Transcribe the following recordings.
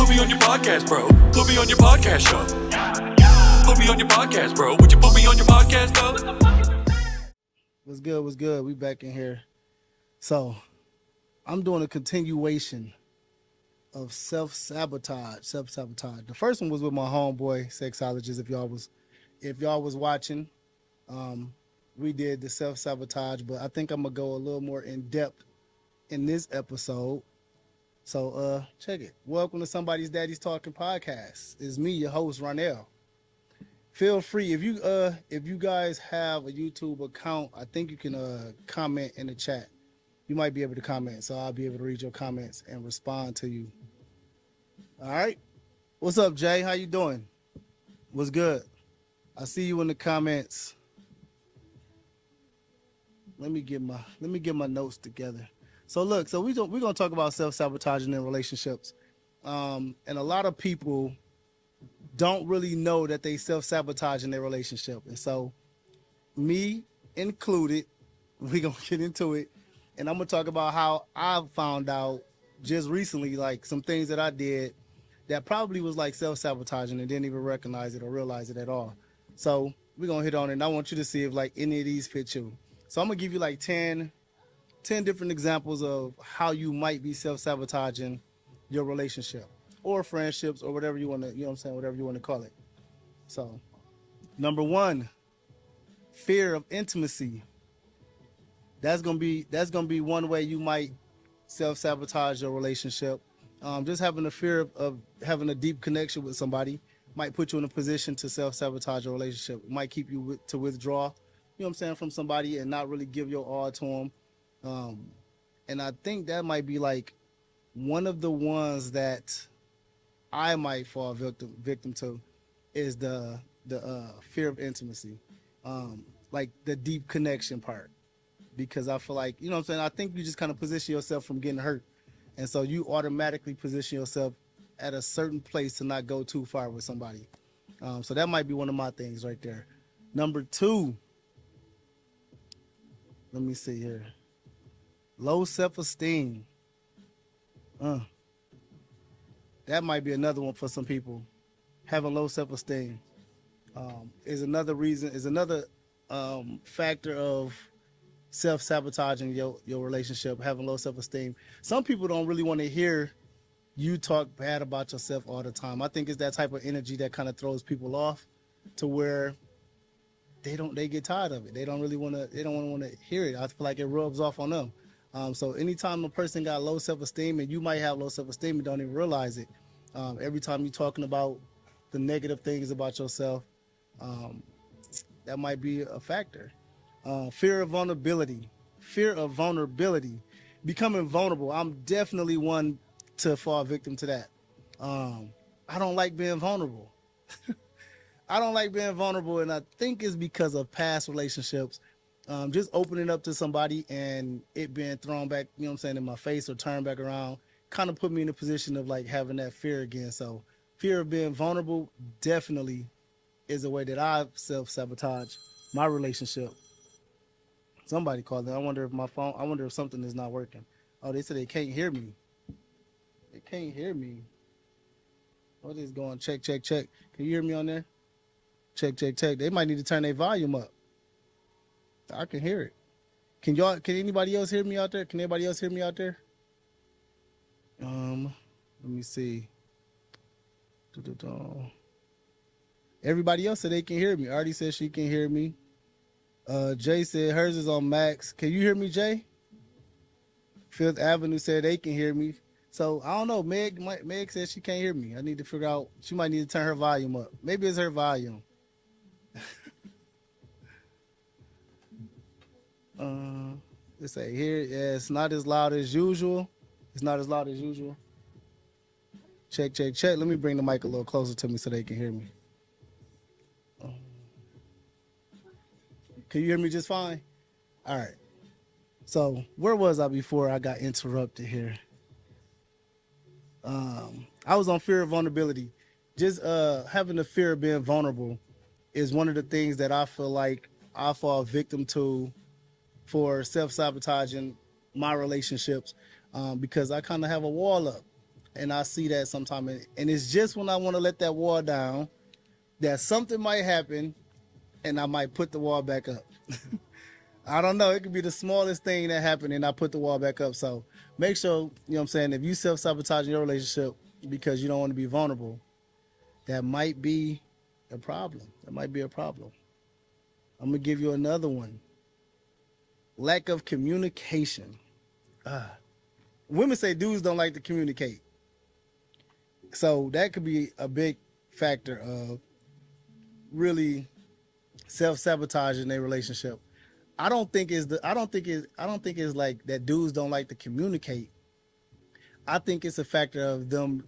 Put me on your podcast, bro. Put me on your podcast show. Put me on your podcast, bro. Would you put me on your podcast, though? What's good? What's good? We back in here. So, I'm doing a continuation of Self Sabotage. The first one was with my homeboy, Sexologist. If y'all was watching, we did the Self Sabotage, but I think I'm gonna go a little more in depth in this episode. So, check it. Welcome to Somebody's Daddy's Talking podcast. It's me, your host, Ronell. Feel free if you guys have a YouTube account, I think you can comment in the chat. You might be able to comment, so I'll be able to read your comments and respond to you. All right. What's up, Jay? How you doing? What's good? I see you in the comments. Let me get my notes together. So look, we're gonna talk about self-sabotaging in relationships, and a lot of people don't really know that they self-sabotage in their relationship, and so me included, we're gonna get into it, and I'm gonna talk about how I found out just recently, like some things that I did that probably was like self-sabotaging and didn't even recognize it or realize it at all. So we're gonna hit on it, and I want you to see if like any of these fit you. So I'm gonna give you like 10 different examples of how you might be self-sabotaging your relationship or friendships or whatever you want to, whatever you want to call it. So, number one, fear of intimacy. That's gonna be one way you might self-sabotage your relationship. Just having a fear of having a deep connection with somebody might put you in a position to self-sabotage your relationship. It might keep you to withdraw, from somebody and not really give your all to them. And I think that might be like one of the ones that I might fall victim to is the fear of intimacy, like the deep connection part, because I feel like, I think you just kind of position yourself from getting hurt. And so you automatically position yourself at a certain place to not go too far with somebody. So that might be one of my things right there. Number two, let me see here. Low self-esteem. That might be another one for some people. Having low self-esteem is another reason, is another factor of self-sabotaging your relationship, having low self-esteem. Some people don't really want to hear you talk bad about yourself all the time. I think it's that type of energy that kind of throws people off to where they get tired of it. They don't want to hear it. I feel like it rubs off on them. So anytime a person got low self-esteem, and you might have low self-esteem and don't even realize it, every time you're talking about the negative things about yourself, that might be a factor. Fear of vulnerability. Becoming vulnerable. I'm definitely one to fall victim to that. I don't like being vulnerable. And I think it's because of past relationships. Just opening up to somebody and it being thrown back, in my face or turned back around, kind of put me in a position of like having that fear again. So fear of being vulnerable definitely is a way that I self-sabotage my relationship. Somebody called it. I wonder if something is not working. Oh, they said they can't hear me. What is going? Check. Can you hear me on there? Check. They might need to turn their volume up. I can hear it. Can anybody else hear me out there? Let me see. Everybody else said they can hear me. Artie said she can hear me. Jay said hers is on max. Can you hear me, Jay? Fifth Avenue said they can hear me. So I don't know. Meg said she can't hear me. I need to figure out. She might need to turn her volume up. Maybe it's her volume. Let's say here, yeah, it's not as loud as usual. Check. Let me bring the mic a little closer to me so they can hear me. Can you hear me just fine? All right. So where was I before I got interrupted here? I was on fear of vulnerability. Just having the fear of being vulnerable is one of the things that I feel like I fall victim to for self-sabotaging my relationships, because I kind of have a wall up. and I see that sometimes, and it's just when I want to let that wall down that something might happen, and I might put the wall back up. I don't know. It could be the smallest thing that happened, and I put the wall back up. So make sure, you know what I'm saying, if you self-sabotage in your relationship because you don't want to be vulnerable, that might be a problem. That might be a problem. I'm going to give you another one. Lack of communication. Women say dudes don't like to communicate. So that could be a big factor of really self-sabotaging their relationship. I don't think it's like that dudes don't like to communicate. I think it's a factor of them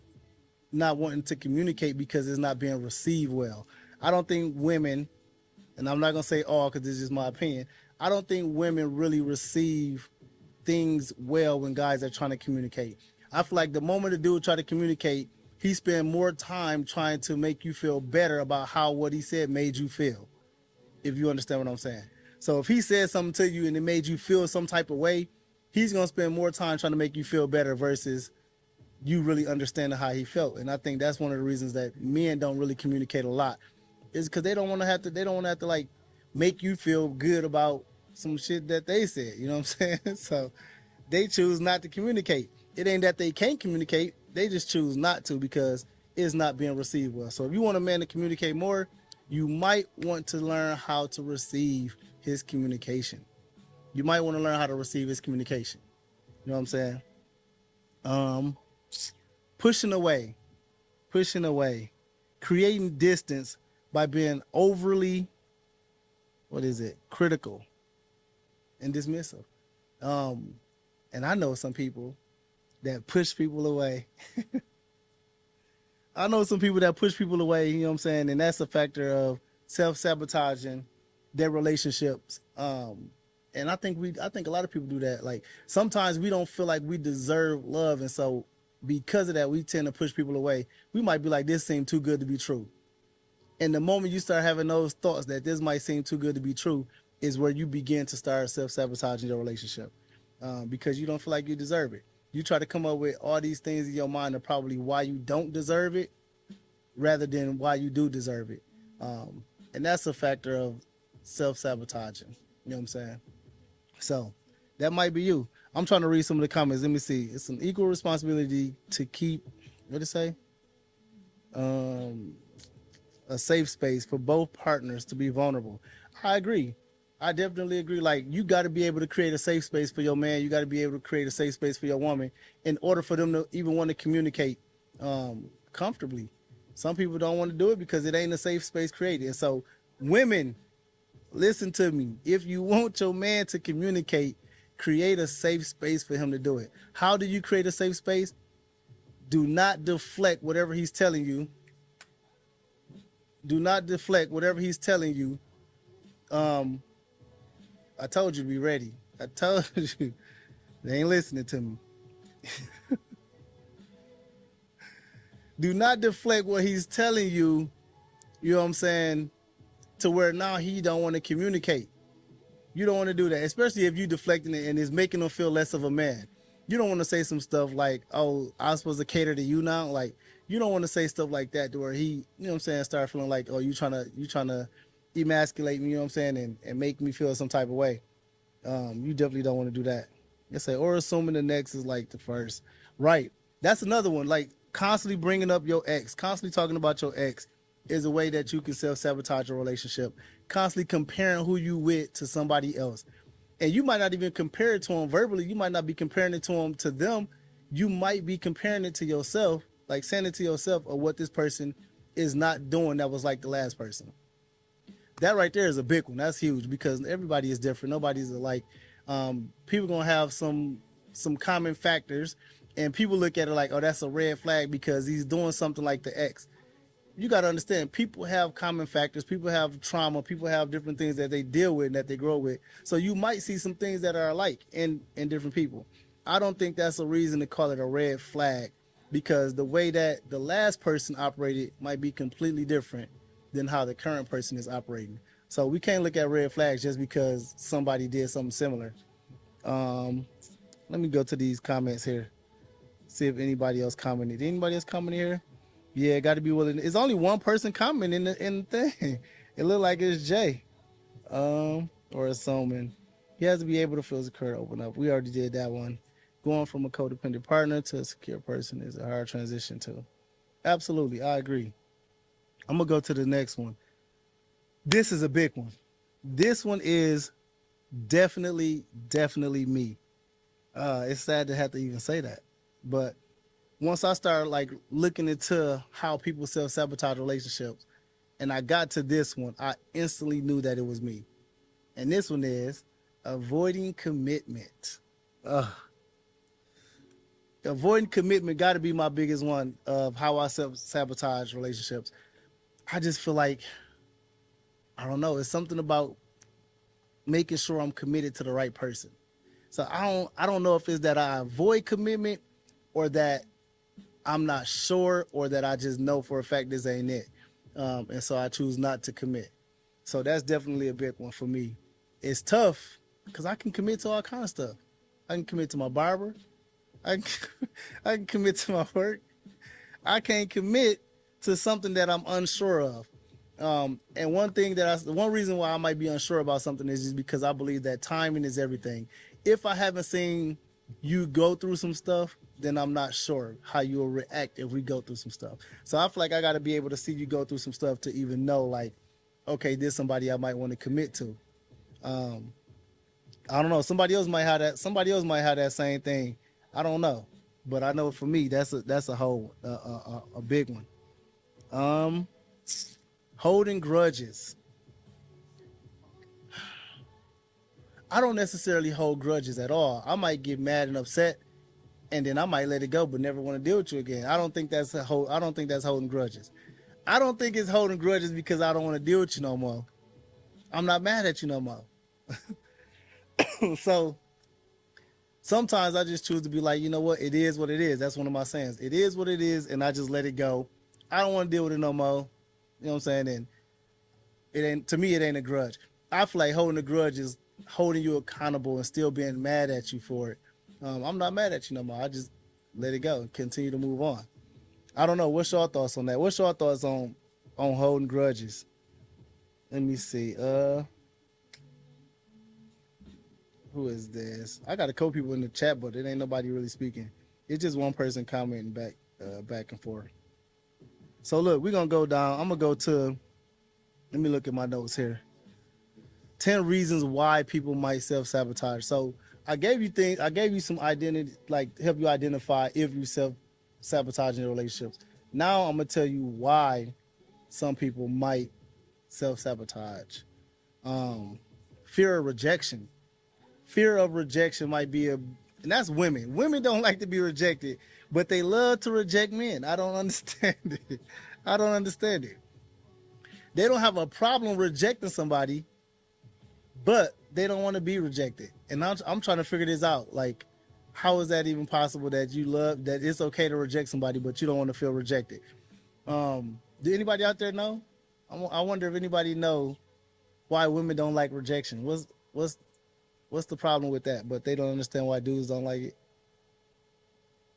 not wanting to communicate because it's not being received well. I don't think women, and I'm not gonna say all because this is just my opinion, I don't think women really receive things well when guys are trying to communicate. I feel like the moment a dude try to communicate, he spend more time trying to make you feel better about how what he said made you feel, if you understand what I'm saying. So if he said something to you and it made you feel some type of way, he's gonna spend more time trying to make you feel better versus you really understanding how he felt. And I think that's one of the reasons that men don't really communicate a lot, is because they don't want to have to like make you feel good about some shit that they said. You know what I'm saying? So they choose not to communicate. It ain't that they can't communicate, they just choose not to because it's not being received well. So if you want a man to communicate more, you might want to learn how to receive his communication. You might want to learn how to receive his communication. You know what I'm saying? Pushing away, creating distance by being overly, critical and dismissive. And I know some people that push people away. I know some people that push people away, you know what I'm saying? And that's a factor of self-sabotaging their relationships. And I think a lot of people do that. Like sometimes we don't feel like we deserve love, and so because of that, we tend to push people away. We might be like, this seems too good to be true. And the moment you start having those thoughts that this might seem too good to be true is where you begin to start self-sabotaging your relationship, because you don't feel like you deserve it. You try to come up with all these things in your mind of probably why you don't deserve it rather than why you do deserve it. And that's a factor of self-sabotaging. You know what I'm saying? So that might be you. I'm trying to read some of the comments. Let me see. It's an equal responsibility to keep, what did it say? A safe space for both partners to be vulnerable. I agree. I definitely agree. Like, you got to be able to create a safe space for your man. You got to be able to create a safe space for your woman in order for them to even want to communicate comfortably. Some people don't want to do it because it ain't a safe space created. And so, women, listen to me. If you want your man to communicate, create a safe space for him to do it. How do you create a safe space? Do not deflect whatever he's telling you. Do not deflect whatever he's telling you. I told you to be ready. I told you. They ain't listening to me. Do not deflect what he's telling you, you know what I'm saying, to where now he don't want to communicate. You don't want to do that, especially if you deflecting it and it's making him feel less of a man. You don't want to say some stuff like, oh, I'm supposed to cater to you now. Like, you don't want to say stuff like that to where he, you know what I'm saying, start feeling like, oh, you trying to emasculate me, you know what I'm saying, and make me feel some type of way. You definitely don't want to do that. Let's say, or assuming the next is like the first. Right. That's another one. Like, constantly bringing up your ex, constantly talking about your ex is a way that you can self-sabotage your relationship. Constantly comparing who you with to somebody else. And you might not even compare it to them verbally. You might not be comparing it to them. You might be comparing it to yourself, like saying it to yourself of what this person is not doing that was like the last person. That right there is a big one. That's huge because everybody is different. Nobody's alike. People gonna have some common factors, and people look at it like, oh, that's a red flag because he's doing something like the ex. You got to understand, people have common factors. People have trauma. People have different things that they deal with and that they grow with. So you might see some things that are alike in different people. I don't think that's a reason to call it a red flag, because the way that the last person operated might be completely different than how the current person is operating. So we can't look at red flags just because somebody did something similar. Let me go to these comments here. See if anybody else commented. Anybody else comment here? Yeah, got to be willing. It's only one person commenting in the thing. It looked like it's Jay, or a Soman. He has to be able to feel secure to open up. We already did that one. Going from a codependent partner to a secure person is a hard transition too. Absolutely, I agree. I'm gonna go to the next one. This is a big one. This one is definitely me. It's sad to have to even say that, but once I started like looking into how people self-sabotage relationships, and I got to this one, I instantly knew that it was me. And this one is avoiding commitment. Avoiding commitment got to be my biggest one of how I self-sabotage relationships. I just feel like, I don't know, it's something about making sure I'm committed to the right person. So I don't know if it's that I avoid commitment or that I'm not sure or that I just know for a fact this ain't it. And so I choose not to commit. So that's definitely a big one for me. It's tough because I can commit to all kind of stuff. I can commit to my barber. I can, I can commit to my work. I can't commit to something that I'm unsure of. And one reason why I might be unsure about something is just because I believe that timing is everything. If I haven't seen you go through some stuff, then I'm not sure how you'll react if we go through some stuff. So I feel like I got to be able to see you go through some stuff to even know, like, okay, this is somebody I might want to commit to. I don't know. Somebody else might have that. Somebody else might have that same thing. I don't know, but I know for me that's a whole a big one. Holding grudges. I don't necessarily hold grudges at all. I might get mad and upset, and then I might let it go, but never want to deal with you again. I don't think that's holding grudges. I don't think it's holding grudges because I don't want to deal with you no more. I'm not mad at you no more. So sometimes I just choose to be like, you know what? It is what it is. That's one of my sayings. It is what it is, and I just let it go. I don't want to deal with it no more. You know what I'm saying? And it ain't, to me, it ain't a grudge. I feel like holding a grudge is holding you accountable and still being mad at you for it. I'm not mad at you no more. I just let it go and continue to move on. I don't know. What's your thoughts on that? What's your thoughts on holding grudges? Let me see. Who is this? I got a couple people in the chat, but it ain't nobody really speaking. It's just one person commenting back and forth. So look, we're gonna go down. I'm gonna go to. Let me look at my notes here. 10 reasons why people might self-sabotage. So I gave you some identity, like help you identify if you self-sabotage in your relationships. Now I'm gonna tell you why some people might self-sabotage. Fear of rejection. Fear of rejection might be and that's women. Women don't like to be rejected, but they love to reject men. I don't understand it. I don't understand it. They don't have a problem rejecting somebody, but they don't want to be rejected. And I'm trying to figure this out. Like, how is that even possible that you love, that it's okay to reject somebody, but you don't want to feel rejected? Do anybody out there know? I wonder if anybody know why women don't like rejection. What's the problem with that? But they don't understand why dudes don't like it.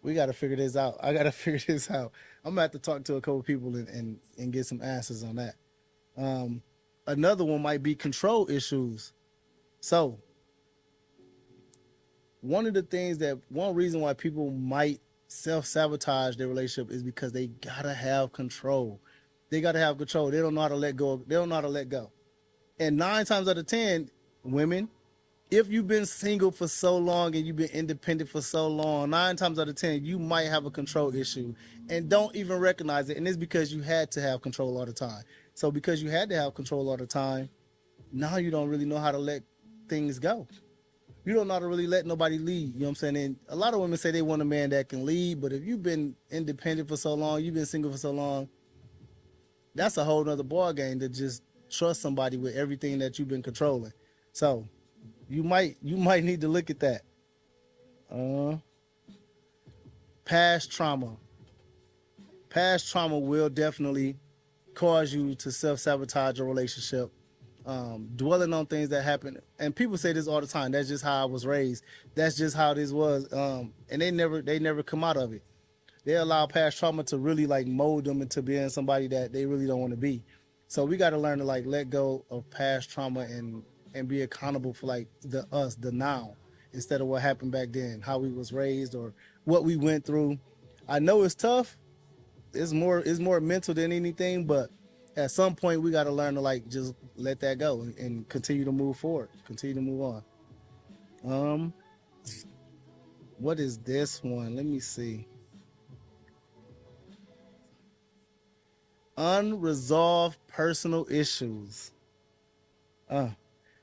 We got to figure this out. I got to figure this out. I'm going to have to talk to a couple people and get some answers on that. Another one might be control issues. So one reason why people might self-sabotage their relationship is because they got to have control. They got to have control. They don't know how to let go. They don't know how to let go. And 9 times out of 10, women, if you've been single for so long and you've been independent for so long, 9 times out of 10, you might have a control issue and don't even recognize it. And it's because you had to have control all the time. So because you had to have control all the time, now you don't really know how to let things go. You don't know how to really let nobody lead. You know what I'm saying? And a lot of women say they want a man that can lead, but if you've been independent for so long, you've been single for so long, that's a whole nother ball game to just trust somebody with everything that you've been controlling. So you might need to look at that. Past trauma. Past trauma will definitely cause you to self-sabotage a relationship. dwelling on things that happen. And people say this all the time. That's just how I was raised. That's just how this was. And they never come out of it. They allow past trauma to really like mold them into being somebody that they really don't want to be. So we got to learn to like let go of past trauma and be accountable for like the now, instead of what happened back then, how we was raised or what we went through. I know it's tough. It's more mental than anything, but at some point we got to learn to like just let that go and continue to move forward, continue to move on. Um, what is this one? Let me see. Unresolved personal issues. Uh,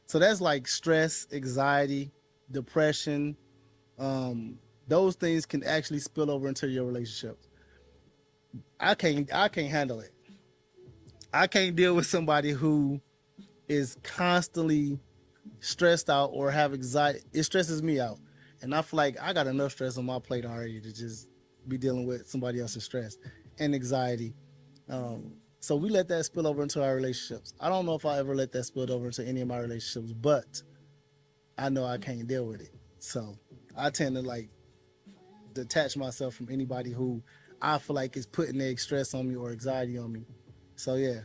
so that's like stress, anxiety, depression. Those things can actually spill over into your relationships. I can't handle it. I can't deal with somebody who is constantly stressed out or have anxiety. It stresses me out. And I feel like I got enough stress on my plate already to just be dealing with somebody else's stress and anxiety. So we let that spill over into our relationships. I don't know if I ever let that spill over into any of my relationships, but I know I can't deal with it. So I tend to like detach myself from anybody who I feel like is putting their stress on me or anxiety on me. So yeah,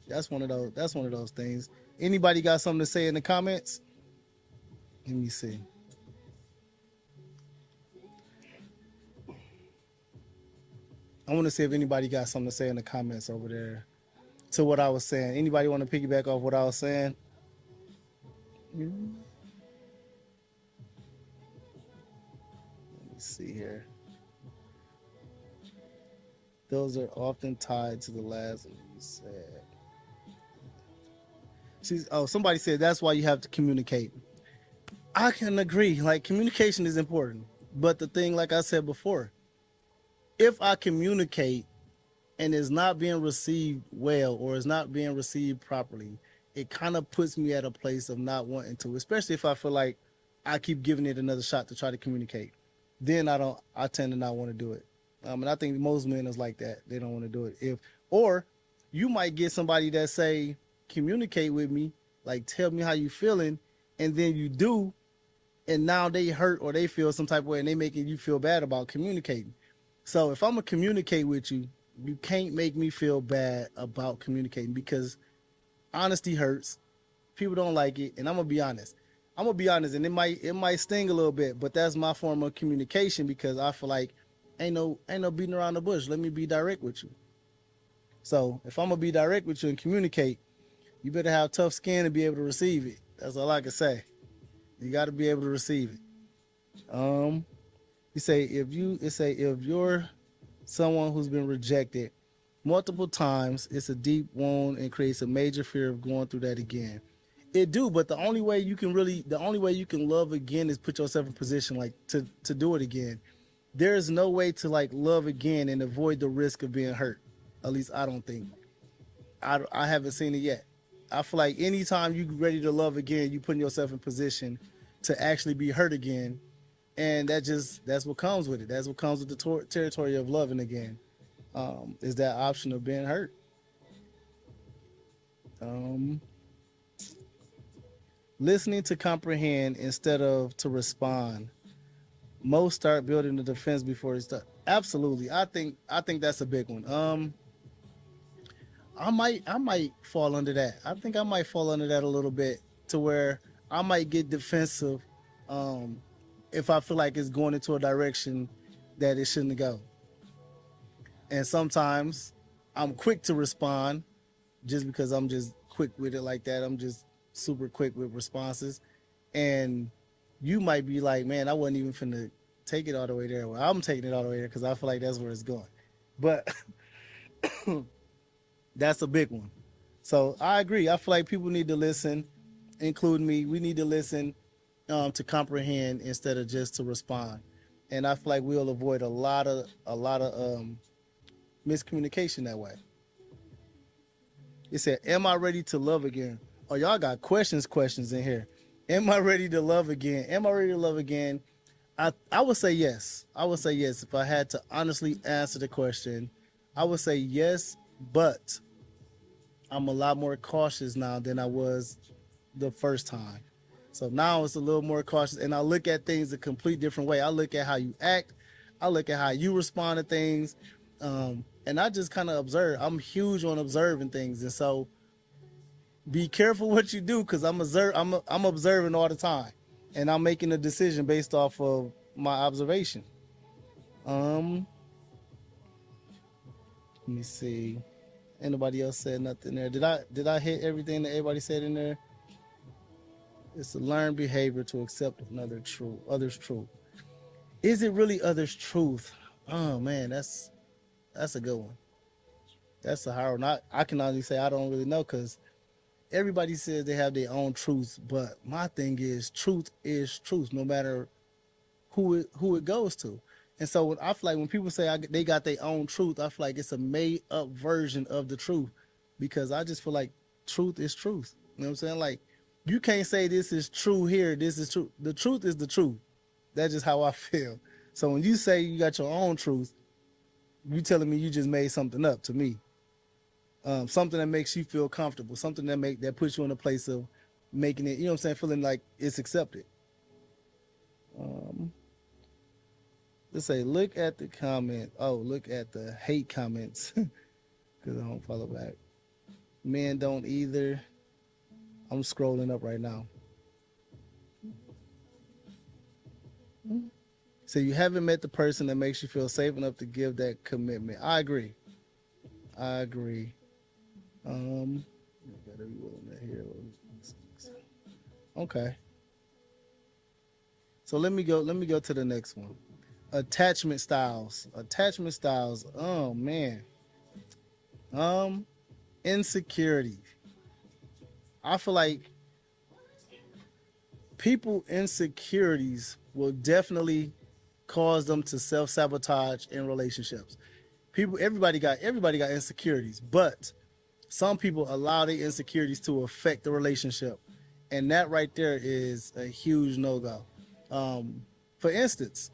that's one of those. That's one of those things. Anybody got something to say in the comments? Let me see. I want to see if anybody got something to say in the comments over there to what I was saying. Anybody want to piggyback off what I was saying? Let me see here. Those are often tied to the last one you said. Somebody said that's why you have to communicate. I can agree. Like communication is important. But the thing, like I said before, if I communicate and it's not being received well or it's not being received properly, it kind of puts me at a place of not wanting to, especially if I feel like I keep giving it another shot to try to communicate. Then I tend to not want to do it. And I think most men is like that. They don't want to do it. Or you might get somebody that say, communicate with me, like tell me how you feeling, and then you do, and now they hurt or they feel some type of way and they making you feel bad about communicating. So if I'm gonna communicate with you, you can't make me feel bad about communicating, because honesty hurts. People don't like it, and I'm gonna be honest. And it might sting a little bit, but that's my form of communication, because I feel like ain't no beating around the bush. Let me be direct with you. So if I'm gonna be direct with you and communicate, you better have tough skin to be able to receive it. That's all I can say. You got to be able to receive it. If you're someone who's been rejected multiple times, it's a deep wound and creates a major fear of going through that again. It do, but the only way you can love again is put yourself in position like to do it again. There's no way to like love again and avoid the risk of being hurt. At least I don't think. I haven't seen it yet. I feel like anytime you're ready to love again, you putting yourself in position to actually be hurt again, and that's what comes with it. That's what comes with the territory of loving again. Is that option of being hurt. Um, Listening to comprehend instead of to respond. Most start building the defense before it starts. Absolutely, I think that's a big one. I might fall under that. I think I might fall under that a little bit, to where I might get defensive if I feel like it's going into a direction that it shouldn't go. And sometimes I'm quick to respond just because I'm just quick with it like that. I'm just super quick with responses. And you might be like, man, I wasn't even finna take it all the way there. Well, I'm taking it all the way there because I feel like that's where it's going. But that's a big one. So I agree. I feel like people need to listen, including me. We need to listen to comprehend instead of just to respond. And I feel like we'll avoid a lot of miscommunication that way. It said, "Am I ready to love again?" Oh, y'all got questions in here. Am I ready to love again? Am I ready to love again? I would say yes. I would say yes. If I had to honestly answer the question, I would say yes, but I'm a lot more cautious now than I was the first time. So now it's a little more cautious, and I look at things a complete different way. I look at how you act, I look at how you respond to things, and I just kind of observe. I'm huge on observing things, and so be careful what you do because I'm observing all the time, and I'm making a decision based off of my observation. Let me see. Anybody else said nothing there? Did I hit everything that everybody said in there? It's a learned behavior to accept others' truth. Is it really others' truth? Oh man, that's a good one. That's a hard one. I can honestly say I don't really know because everybody says they have their own truth, but my thing is truth, no matter who it goes to. And so I feel like when people say they got their own truth, I feel like it's a made up version of the truth, because I just feel like truth is truth. You know what I'm saying? Like you can't say this is true here, this is true. The truth is the truth. That's just how I feel. So when you say you got your own truth, you telling me you just made something up to me. Something that makes you feel comfortable, something that puts you in a place of making it, you know what I'm saying, feeling like it's accepted. Let's say, look at the comment. Oh, look at the hate comments because I don't follow back. Men don't either. I'm scrolling up right now. So you haven't met the person that makes you feel safe enough to give that commitment. I agree. Okay. So let me go to the next one. Attachment styles. Oh man. Insecurity. I feel like people insecurities will definitely cause them to self-sabotage in relationships. Everybody got insecurities, but some people allow their insecurities to affect the relationship, and that right there is a huge no-go. For instance,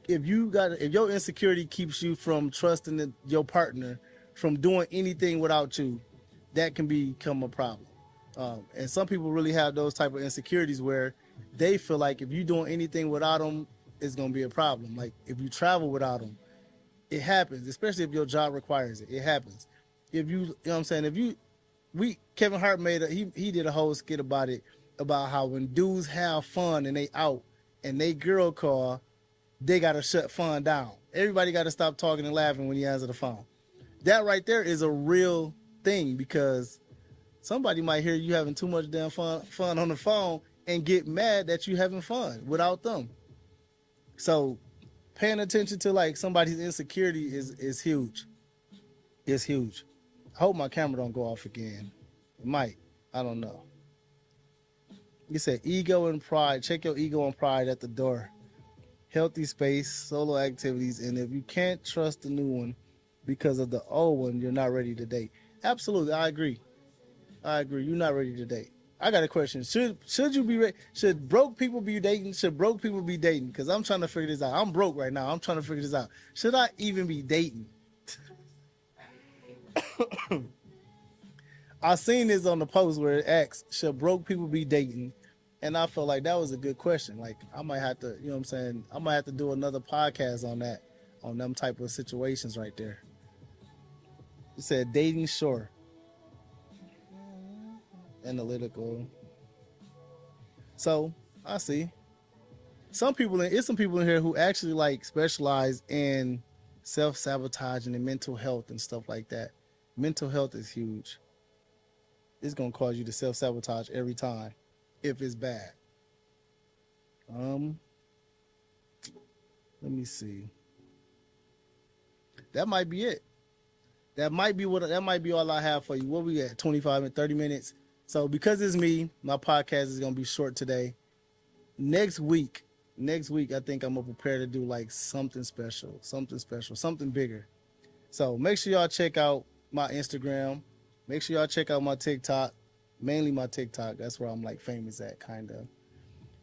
if your insecurity keeps you from trusting your partner, from doing anything without you, that can become a problem. And some people really have those type of insecurities where they feel like if you're doing anything without them, it's gonna be a problem. Like if you travel without them, it happens. Especially if your job requires it, it happens. If you know what I'm saying, Kevin Hart he did a whole skit about it, about how when dudes have fun and they out and they girl call, they gotta shut fun down. Everybody gotta stop talking and laughing when he answers the phone. That right there is a real thing, because somebody might hear you having too much damn fun on the phone and get mad that you having fun without them. So paying attention to like somebody's insecurity is huge. It's huge. I hope my camera don't go off again. It might. I don't know. You said ego and pride. Check your ego and pride at the door. Healthy space, solo activities, and if you can't trust the new one because of the old one, you're not ready to date. Absolutely, I agree. You're not ready to date. I got a question. Should you be ready? Should broke people be dating? Should broke people be dating? Because I'm trying to figure this out. I'm broke right now. I'm trying to figure this out. Should I even be dating? I seen this on the post where it asks, should broke people be dating? And I felt like that was a good question. Like I might have to, you know what I'm saying? I might have to do another podcast on that, on them type of situations right there. It said dating, sure. Analytical. So I see some people in here who actually like specialize in self-sabotaging and mental health and stuff like that. Mental health is huge. It's gonna cause you to self-sabotage every time if it's bad. Let me see. That might be it. That might be all I have for you. What we at? 25 and 30 minutes. So because it's me, my podcast is gonna be short today. Next week, I think I'm gonna prepare to do like something special, something bigger. So make sure y'all check out my Instagram. Make sure y'all check out my TikTok, mainly my TikTok. That's where I'm like famous at, kind of.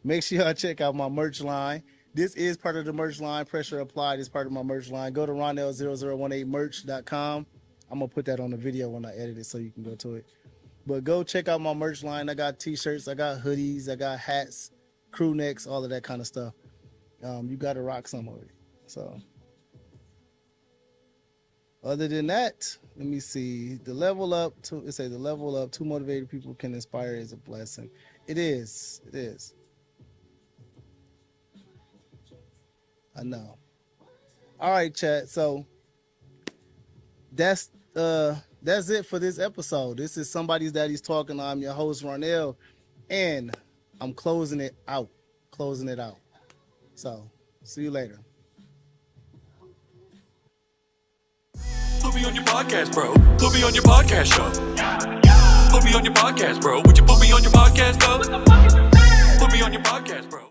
Make sure y'all check out my merch line. This is part of the merch line. Pressure Applied is part of my merch line. Go to Ronell0018merch.com. I'm gonna put that on the video when I edit it, so you can go to it. But go check out my merch line. I got t-shirts, I got hoodies, I got hats, crew necks, all of that kind of stuff. You got to rock some of it. So other than that, let me see. The level up, two motivated people can inspire is a blessing. It is. It is. I know. All right, chat. So that's it for this episode. This is Somebody's Daddy's Talking. I'm your host, Ronell, and I'm closing it out. So see you later. Put me on your podcast, bro. Put me on your podcast show. Put me on your podcast, bro. Would you put me on your podcast, though? Put me on your podcast, bro.